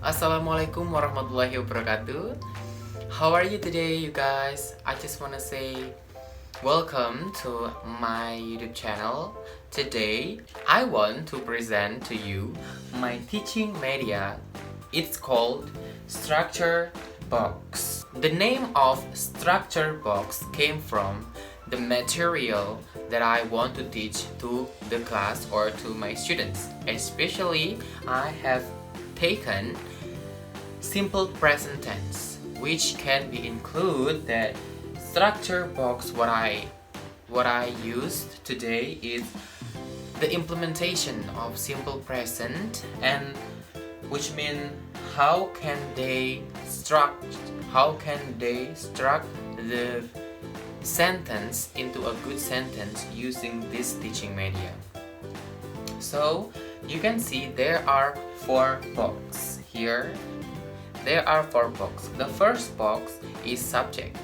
Assalamualaikum warahmatullahi wabarakatuh. How are you today, you guys? I just wanna say welcome to my YouTube channel. Today, I want to present to you my teaching media. It's called Structure Box. The name of Structure Box came from the material that I want to teach to the class or to my students. Especially, I have taken simple present tense, which can be include that structure box. What I used today is the implementation of simple present, and which mean how can they struct the sentence into a good sentence using this teaching media. So you can see there are 4 boxes here. There are 4 boxes. The first box is subject,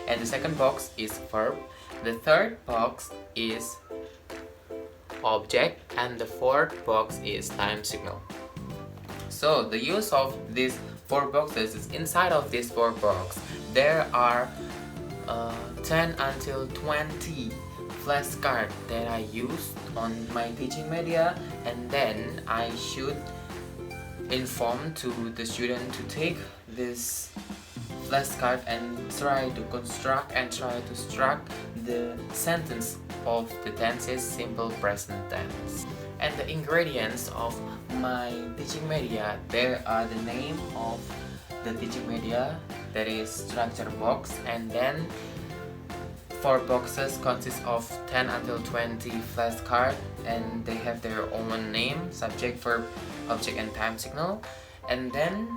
and the second box is verb. The third box is object, and the fourth box is time signal. So the use of these 4 boxes is inside of these 4 boxes. There are 10 until 20 flashcards that I used on my teaching media, and then I should inform to the student to take this flashcard and try to construct and try to struct the sentence of the tenses simple present tense. And the ingredients of my teaching media, there are the name of the teaching media, that is structure box, and then 4 boxes consist of 10 until 20 flashcards, and they have their own name, subject, verb, object, and time signal. And then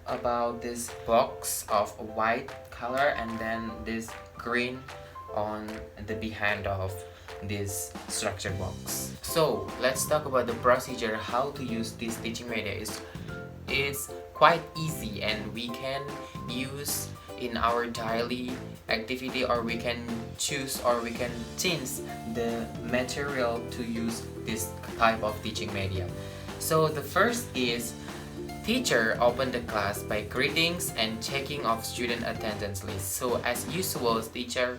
about this box of white color, and then this green on the behind of this structure box. So let's talk about the procedure how to use this teaching media. It's quite easy, and we can use in our daily activity, or we can choose or we can change the material to use this type of teaching media. So the first is teacher open the class by greetings and checking of student attendance list. So as usual, teacher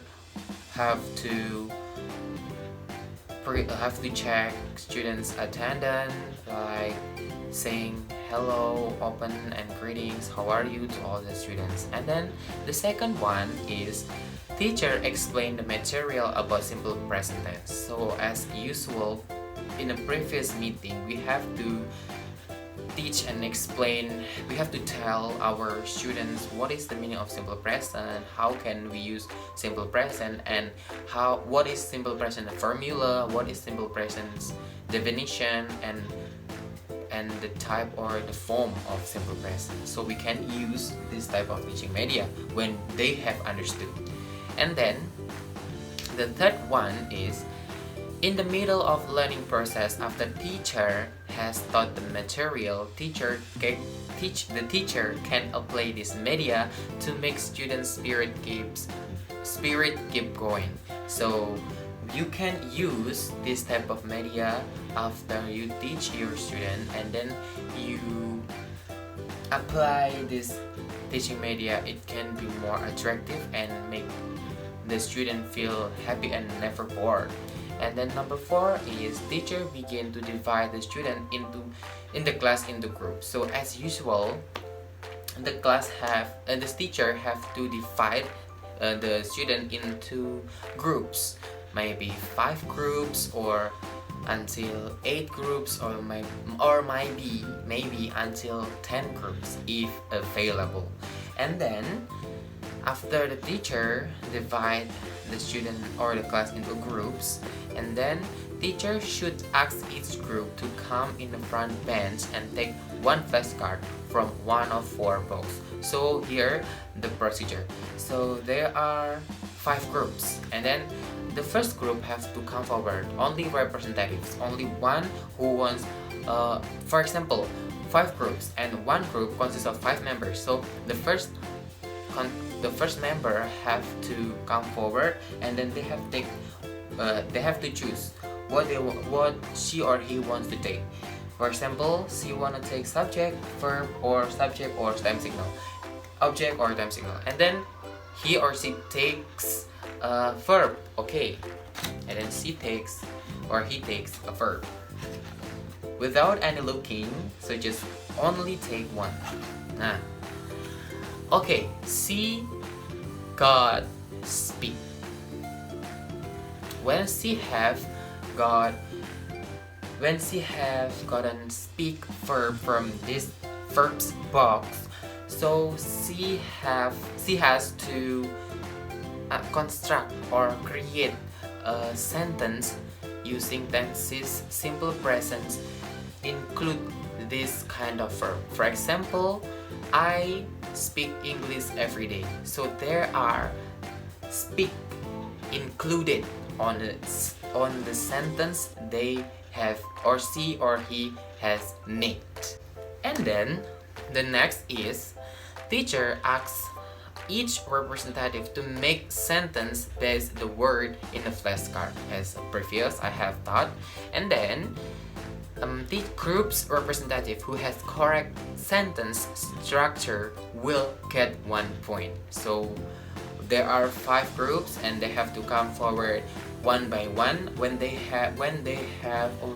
have to check students attendance, like saying hello, open, and greetings, how are you, to all the students. And then the second one is teacher explain the material about simple present tense. So as usual, in a previous meeting, we have to teach and explain, we have to tell our students what is the meaning of simple present, how can we use simple present, and what is simple present formula, what is simple present's definition, and the type or the form of simple present. So we can use this type of teaching media when they have understood. And then the third one is in the middle of learning process, after teacher has taught the material, the teacher can apply this media to make students spirit keep going. So you can use this type of media after you teach your student, and then you apply this teaching media. It can be more attractive and make the student feel happy and never bored. And then number 4 is teacher begin to divide the student in the class into groups. So as usual, the teacher have to divide the student into groups, maybe 5 groups or until 8 groups, or maybe until 10 groups if available. And then after the teacher divide the student or the class into groups, and then teacher should ask each group to come in the front bench and take 1 flashcard from one of 4 boxes. So here the procedure. So there are 5 groups, and then the first group has to come forward. Only representatives, only one who wants, for example, 5 groups, and one group consists of 5 members. So the first member have to come forward, and then they have to choose what she or he wants to take. For example, she wanna take subject, verb, or time signal, object or time signal, and then he or she takes a verb, okay, and then she takes or he takes a verb without any looking, so just only take one. Nah, okay, she got speak. When she have gotten speak verb from this verbs box, so she has to construct or create a sentence using tenses simple present include this kind of verb. For example, I speak English every day, so there are speak included on the sentence they have or she or he has made. And then the next is teacher asks each representative to make sentence based the word in the flashcard as previous I have taught, and then the group's representative who has correct sentence structure will get 1 point. So there are 5 groups and they have to come forward one by one when they have a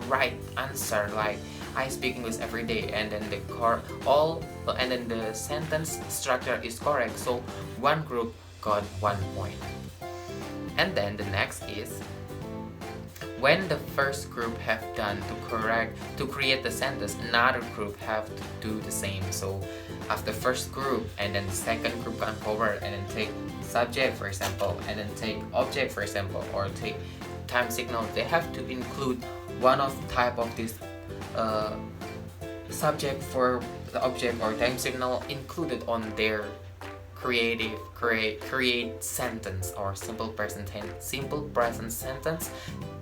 right answer, like I speak English every day, and then the sentence structure is correct, so one group got 1 point. And then the next is when the first group have done to create the sentence, another group have to do the same. So after first group and then the second group come forward and then take subject for example, and then take object for example, or take time signal, they have to include one of type of this subject for the object or time signal included on their create sentence or simple present sentence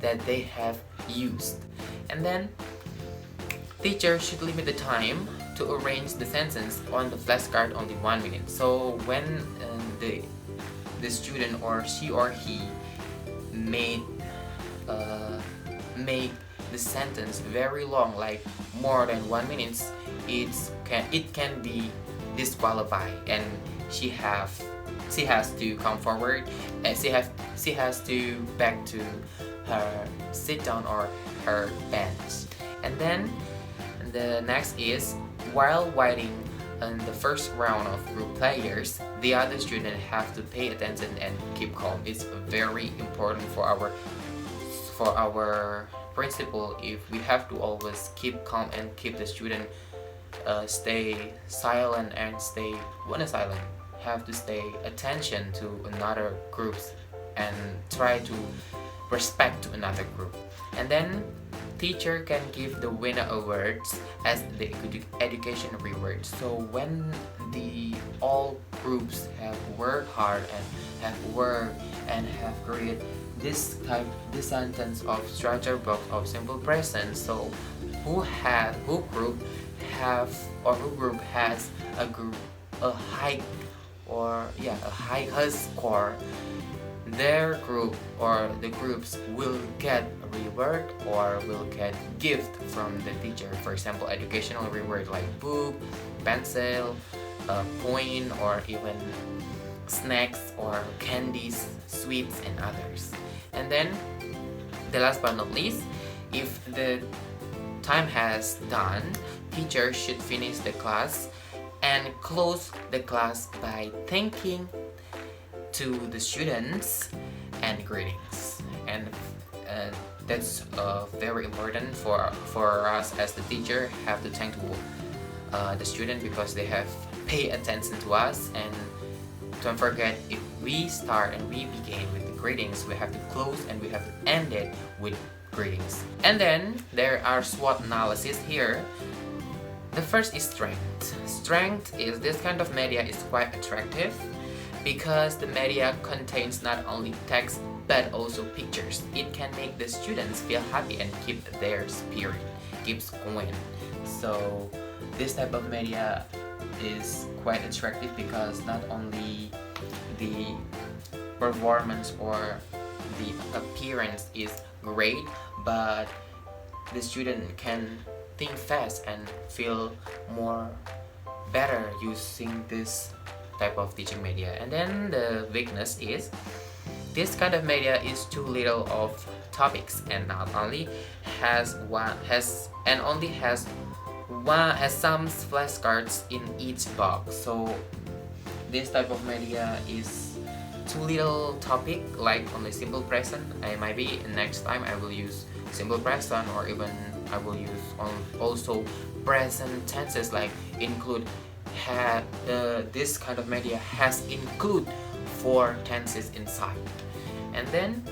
that they have used. And then teacher should limit the time to arrange the sentence on the flashcard only 1 minute. So when the student or she or he make the sentence very long, like more than 1 minute, it can be disqualified, and she has to come forward and she has to back to her sit down or her bench. And then the next is while waiting in the first round of group players, the other student have to pay attention and keep calm. It's very important for our principle. If we have to always keep calm and keep the student stay silent and stay silent, have to stay attention to another groups and try to respect to another group. And then teacher can give the winner awards as the education reward. So when all groups have worked hard and have created this sentence of structure box of simple present, so who group has a high score, their group or the groups will get a reward or will get gift from the teacher. For example, educational reward like book, pencil, coin, or even snacks or candies, sweets, and others. And then the last but not least, if the time has done, teacher should finish the class and close the class by thanking to the students and greetings. And that's very important for us as the teacher, have to thank to the student because they have paid attention to us. And don't forget, if we start and we begin with the greetings, we have to close and we have to end it with greetings. And then there are SWOT analysis here. The first is strength. Strength is this kind of media is quite attractive because the media contains not only text but also pictures. It can make the students feel happy and keep their spirit keeps going. So this type of media is quite attractive because not only the performance or the appearance is great, but the student can think fast and feel more better using this type of teaching media. And then the weakness is this kind of media is too little of topics and not only has some flashcards in each box. So this type of media is too little topic, like only simple present. Maybe next time I will use simple present, or even I will use also present tenses, like include. This kind of media has include 4 tenses inside. And then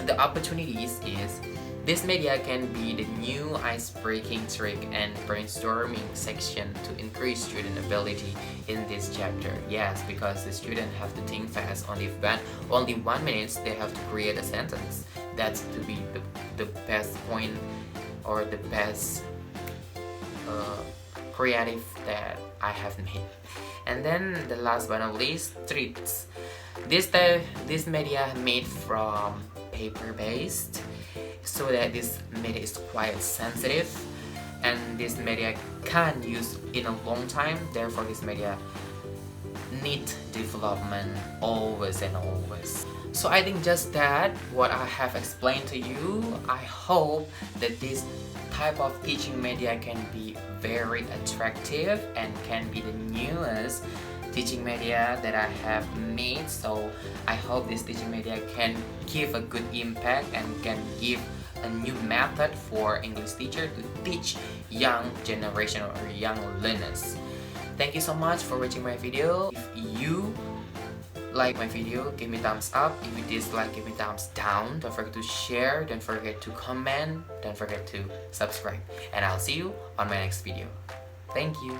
the opportunities is this media can be the new ice-breaking trick and brainstorming section to increase student ability in this chapter. Yes, because the student have to think fast. Only 1 minute they have to create a sentence. That's to be the best point, or the best creative that I have made. And then the last but not least, treats. This media made from paper based, so that this media is quite sensitive, and this media can use in a long time. Therefore, this media need development always and always. So I think just that what I have explained to you. I hope that this type of teaching media can be very attractive and can be the newest teaching media that I have made. So I hope this teaching media can give a good impact and can give a new method for English teacher to teach young generation or young learners. Thank you so much for watching my video. If you like my video, give me thumbs up. If you dislike, give me thumbs down. Don't forget to share, don't forget to comment, don't forget to subscribe. And I'll see you on my next video. Thank you.